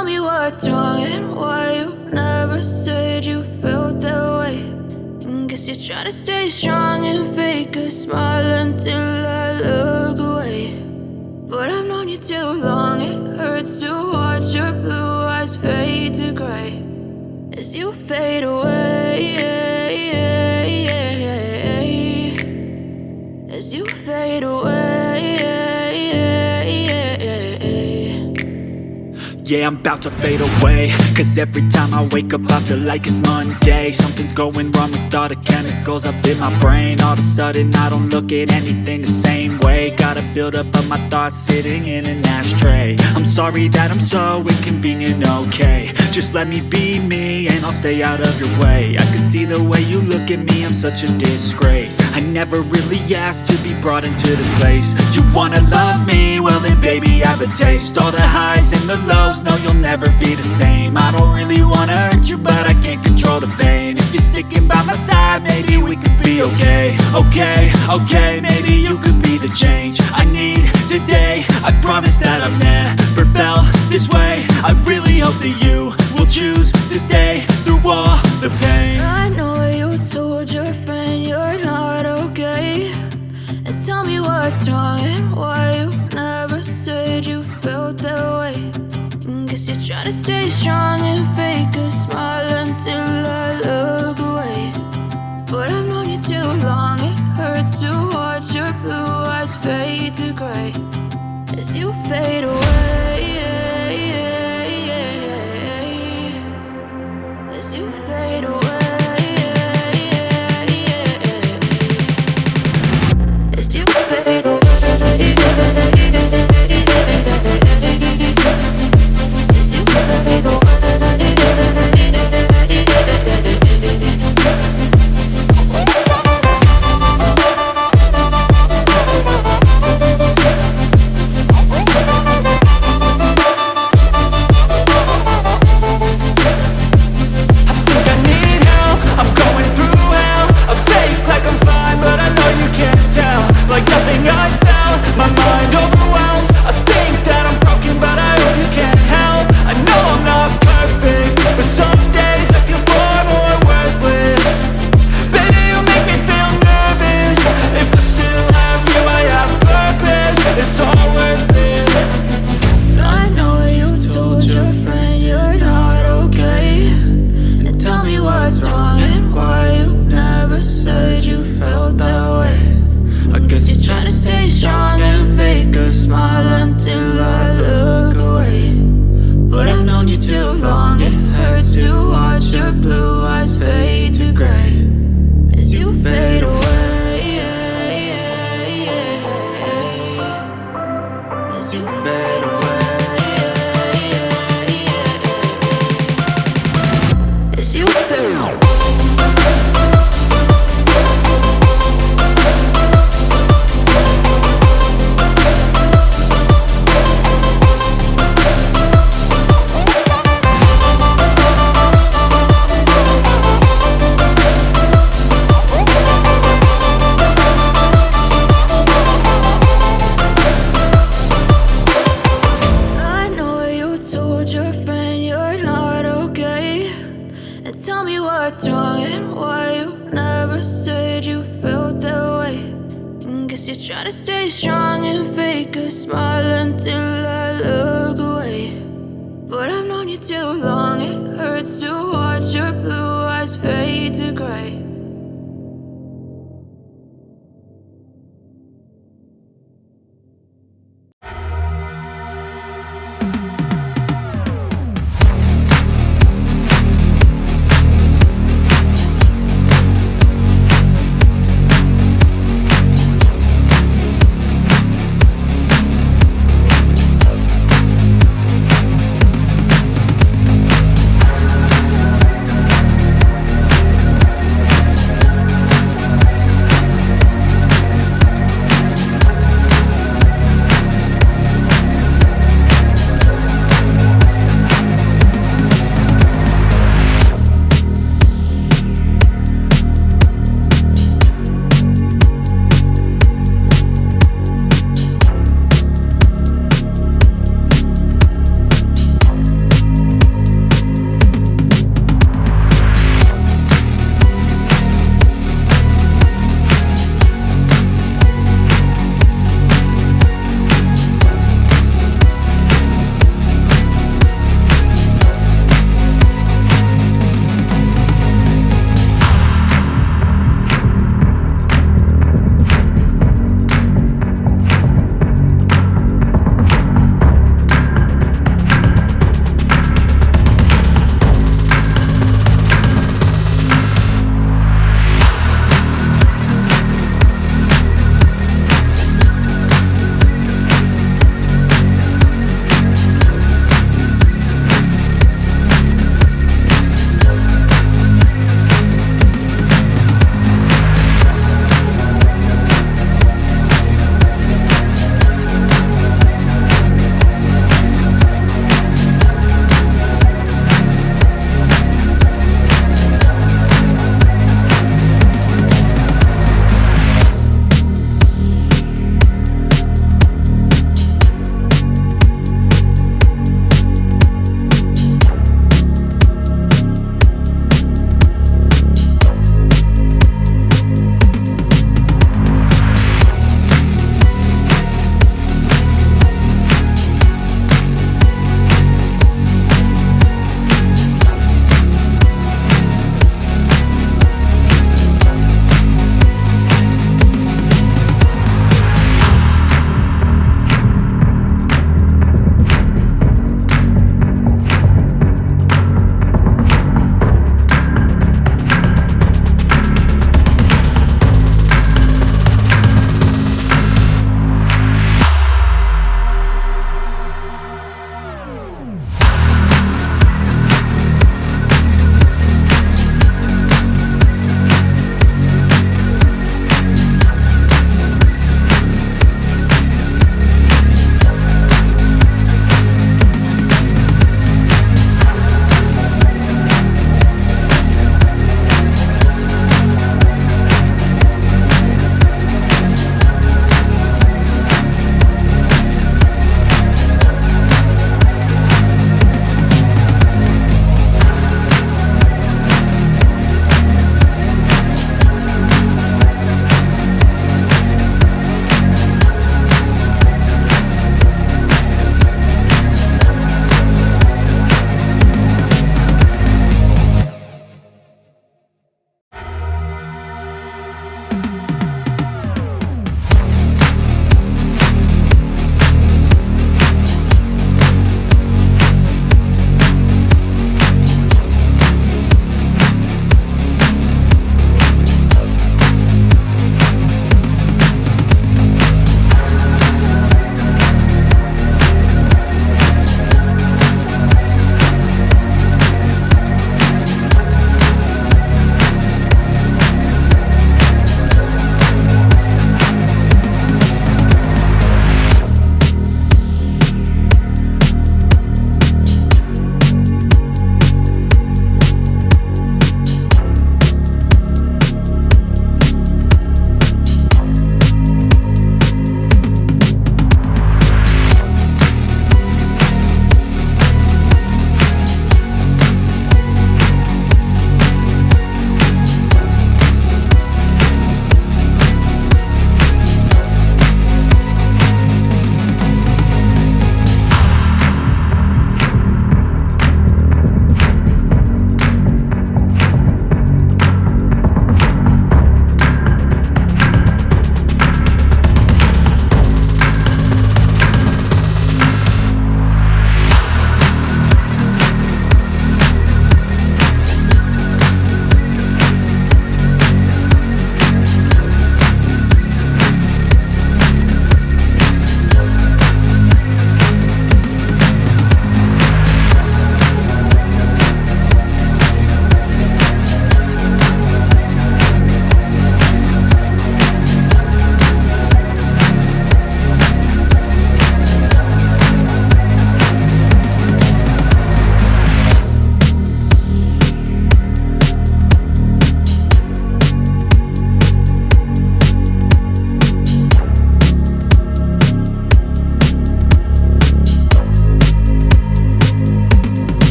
tell me what's wrong and why you never said you felt that way. And guess you're trying to stay strong and fake a smile until I look away. But I've known you too long, it hurts to watch your blue eyes fade to gray as you fade away, as you fade away. Yeah, I'm about to fade away, cause every time I wake up I feel like it's Monday. Something's going wrong with all the chemicals up in my brain. All of a sudden I don't look at anything the same way. Got a buildup of my thoughts sitting in an ashtray. I'm sorry that I'm so inconvenient, okay. Just let me be me and I'll stay out of your way. I can see the way you look at me, I'm such a disgrace. I never really asked to be brought into this place. You wanna love me? Well then baby, have a taste. All the highs and the lows, no, you'll never be the same. I don't really wanna hurt you, but I can't control the pain. If you're sticking by my side, maybe we could be okay. Okay, maybe you could be the change I need today. I promise that I've never felt this way. I really hope that you will choose to stay through all the pain. I know you told your friend you're not okay, and tell me what's wrong and why you never said you felt that way. Guess you're trying to stay strong and fake a smile until I look away. But I've known you too long, it hurts to watch your blue eyes fade to gray as you fade away, as you fade away, as you fade away.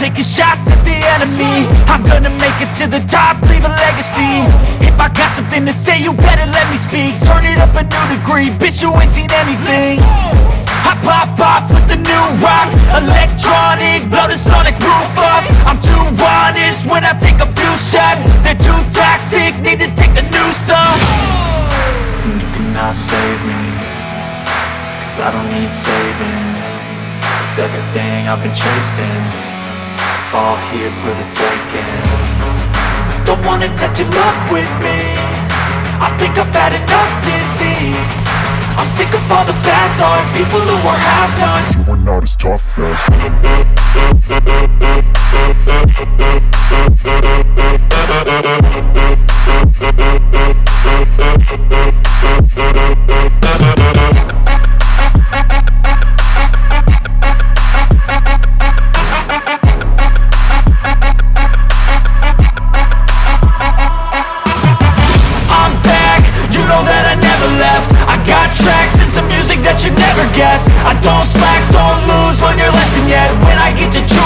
taking shots at the enemy. I'm gonna make it to the top, leave a legacy. If I got something to say, you better let me speak. Turn it up a new degree, bitch, you ain't seen anything. I pop off with the new rock, electronic, blow the sonic roof up. I'm too honest when I take a few shots. They're too toxic, need to take the noose off. And you cannot save me, cause I don't need saving. It's everything I've been chasing, all here for the taking. Don't wanna test your luck with me, I think I've had enough disease. I'm sick of all the bad thoughts, people who are half-nots. You are not as tough I'm back, you know that I never left. I got tracks and some music that you never guess. I don't slack, don't lose, learn your lesson yet. When I get to choose